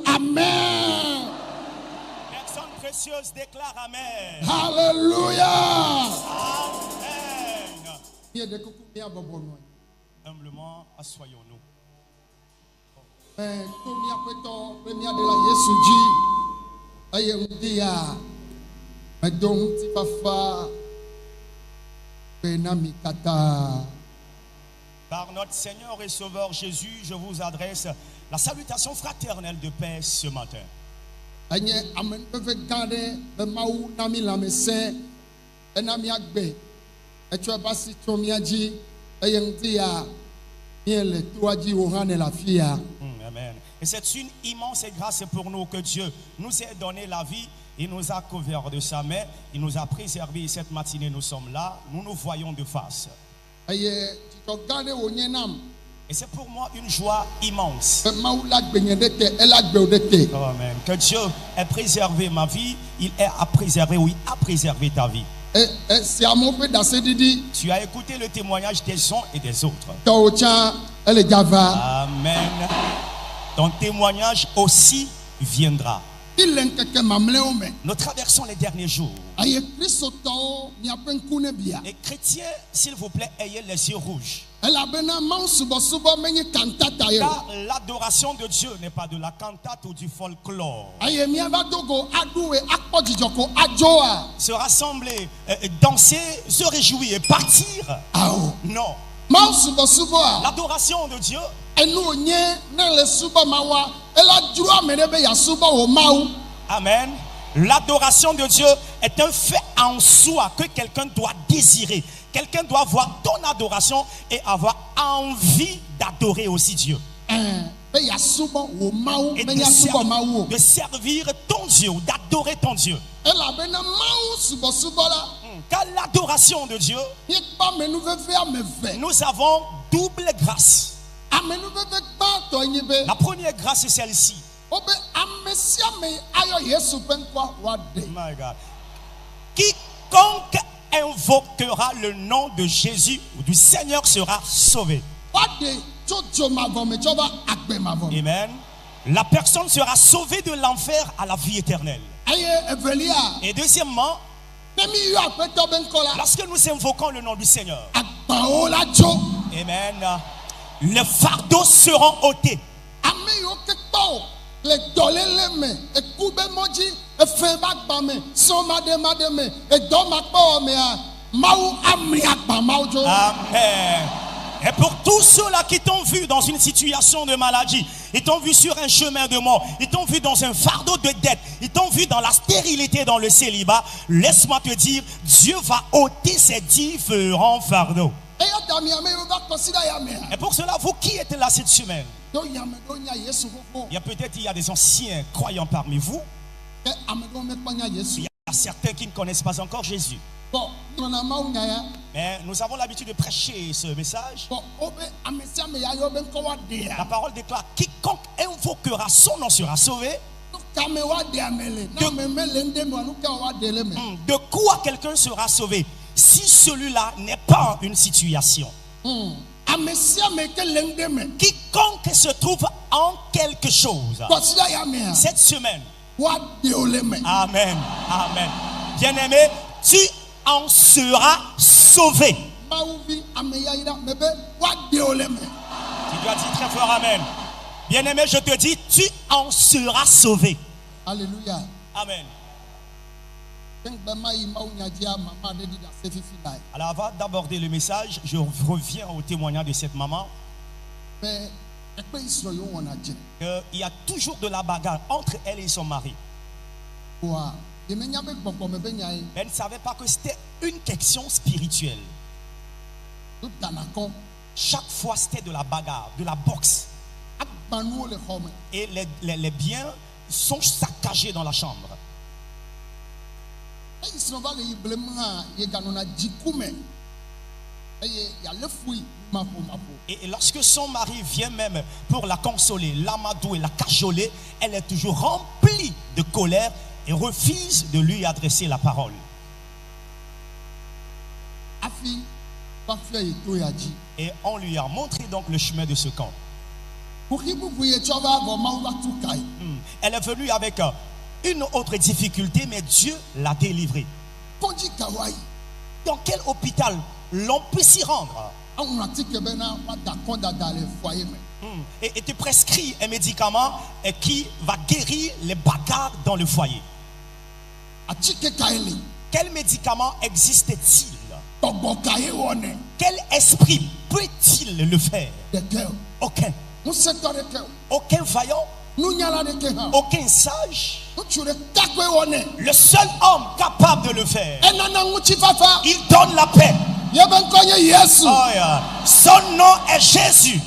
Amen. Personne précieuse déclare Amen. Hallelujah. Amen. Humblement, assoyons-nous. Par notre Seigneur et Sauveur Jésus, je vous adresse la salutation fraternelle de paix ce matin. Amen. Et c'est une immense grâce pour nous que Dieu nous ait donné la vie. Il nous a couverts de sa main. Il nous a préservés. Cette matinée, nous sommes là. Nous nous voyons de face. Et c'est pour moi une joie immense. Amen. Que Dieu ait préservé ma vie. Il a préservé, oui, a préservé ta vie. Tu as écouté le témoignage des uns et des autres. Amen. Ton témoignage aussi viendra. Nous traversons les derniers jours. Et chrétiens, s'il vous plaît, ayez les yeux rouges. Car l'adoration de Dieu n'est pas de la cantate ou du folklore. Se rassembler, danser, se réjouir et partir. Non. L'adoration de Dieu, amen. L'adoration de Dieu est un fait en soi que quelqu'un doit désirer. Quelqu'un doit voir ton adoration et avoir envie d'adorer aussi Dieu. be ya subo wo mawu et be ya subo mawu de servir ton Dieu, d'adorer ton Dieu. ela be na mawu subo la Car l'adoration de Dieu, ye pa menu veve ameve nous avons double grâce. amenu veve pa to nyi be La première grâce est celle-ci. obe amesia me ayo Yesu pe nkwa wa de My God. Quiconque invoquera le nom de Jésus ou du Seigneur sera sauvé. wa de jojo mavo me joba agbe mavo Amen. La personne sera sauvée de l'enfer à la vie éternelle. aye evelia Et deuxièmement, nemi yo apeto be nkola lorsque nous invoquons le nom du Seigneur, agbawo la jo Amen, les fardeaux seront ôtés. ame yo kekpo le dolele me ekube moji efe ba gba me so made me edo ma po me a mawu amri agba mawu jo Amen. Et pour tous ceux-là qui t'ont vu dans une situation de maladie, ils t'ont vu sur un chemin de mort, ils t'ont vu dans un fardeau de dette, ils t'ont vu dans la stérilité, dans le célibat, laisse-moi te dire, Dieu va ôter ces différents fardeaux. eyo dami ame yo ba consider ya me Et pour cela, vous qui êtes là cette semaine, do ya me do nya Yesu fofo il y a peut-être des anciens croyants parmi vous, ke ame do me pa nya il Yesu y a certains qui ne connaissent pas encore Jésus. bon na mawu nya ya Mais nous avons l'habitude de prêcher ce message. bon obe amesia me ya yo be nko wa de La ya parole déclare, quiconque invoquera son nom sera sauvé. ka me wa de amele na me me le nde mo anu ka wa de le me De quoi quelqu'un sera sauvé si celui-là n'est pas une situation? amesia me ke le nde me Quiconque se trouve en quelque chose consider ya me cette semaine, wa de o le me amen, amen. Bien-aimé, tu en seras sauvé. mawu vi ame ya ira me be wa de o le me Tu dois dire très fort amen. Bien-aimé, je te dis, tu en seras sauvé. Alléluia. Amen. Alors avant d'aborder le message, je reviens au témoignage de cette maman. Mais Il y a toujours de la bagarre entre elle et son mari. Elle ne savait pas que c'était une question spirituelle. Chaque fois, c'était de la bagarre, de la boxe. Et les biens sont saccagés dans la chambre. Et lorsque son mari vient même pour la consoler, l'amadouer, la cajoler, elle est toujours remplie de colère et refuse de lui adresser la parole. Et on lui a montré donc le chemin de ce camp. Elle est venue avec une autre difficulté, mais Dieu l'a délivrée. Dans quel hôpital l'on peut s'y rendre? Et te prescrit un médicament qui va guérir les bagarres dans le foyer. Quel médicament existe-t-il? Quel esprit peut-il le faire? Aucun. Aucun vaillant, aucun sage. Le seul homme capable de le faire, il donne la paix. Oh yeah. Son nom est Jésus.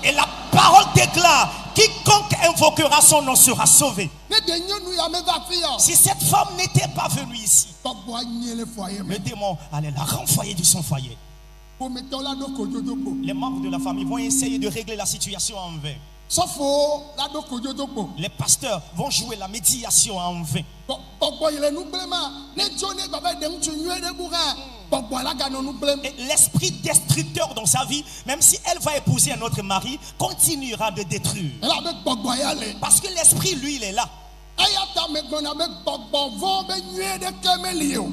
Et la parole déclare, quiconque invoquera son nom sera sauvé. Si cette femme n'était pas venue ici, le démon allait la renvoyer de son foyer. Les membres de la famille vont essayer de régler la situation en vain. Les pasteurs vont jouer la médiation en vain. Et l'esprit destructeur dans sa vie, même si elle va épouser un autre mari, continuera de détruire. Parce que l'esprit, lui, il est là.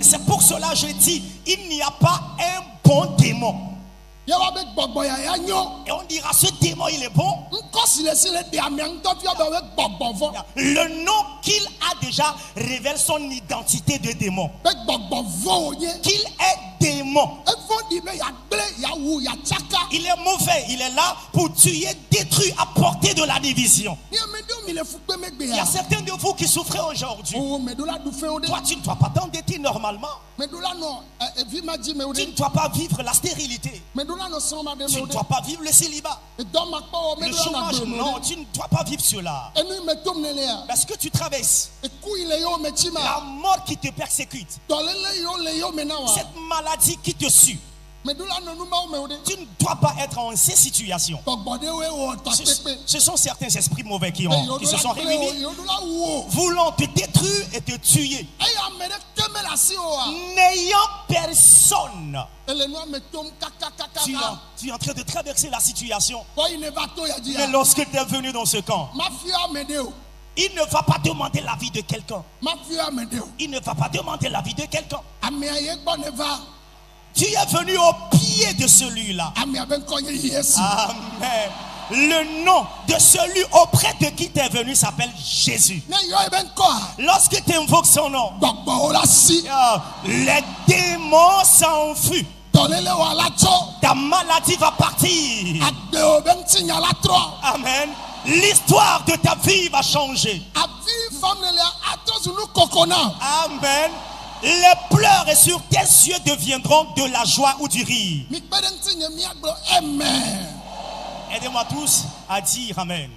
C'est pour cela que je dis, il n'y a pas un bon démon. Et on dira, ce démon, il est bon. Le nom qu'il a déjà révèle son identité de démon. Qu'il est démon. Il est mauvais, il est là pour tuer, détruire, apporter de la division. Il y a certains de vous qui souffrez aujourd'hui. Toi, tu ne dois pas t'endetter normalement. Tu ne dois pas vivre la stérilité. Meduna no soma de Tu ne mode. dois pas vivre le célibat. E do makpo Le meduna na chômage, de non, mode. tu ne dois pas vivre cela. Enu metom nelea. Parce que tu traverses E ku ile yo la mechima. mort qui te persécute, Tolele yo le yo menawa. cette maladie qui te suit. Medula no numa o meude. Tu ne dois pas être en ces situations. Togbode we wo tapepe. Ce sont certains esprits mauvais qui se sont Yo réunis, dola wo. voulant te détruire et te tuer, Eya mede keme la si o a. n'ayant personne. Ele no metom kaka Tu kaka. es en train de traverser la situation. Ko ine vato ya Mais dia. lorsque tu es venu dans ce camp, Mafia medeo. il ne va pas demander l'avis de quelqu'un. Mafia medeo. Il ne va pas demander l'avis de quelqu'un. Ami aye gbo ne va. Tu es venu au pied de celui-là. Ami aben ko ye Yesu. Amen. Le nom de celui auprès de qui tu es venu s'appelle Jésus. Ne yo ben ko a. Lorsque tu invoques son nom, Gbogbo o la si. les démons s'enfuient. Tolele wa la cho. Ta maladie va partir. Agbe o ben tinya la tro. Amen. L'histoire de ta vie va changer. Avi family atos nu kokona. Amen. Les pleurs sur tes yeux deviendront de la joie ou du rire. Mi peden tinya mi agbo amen. Aidez-moi tous à dire Amen.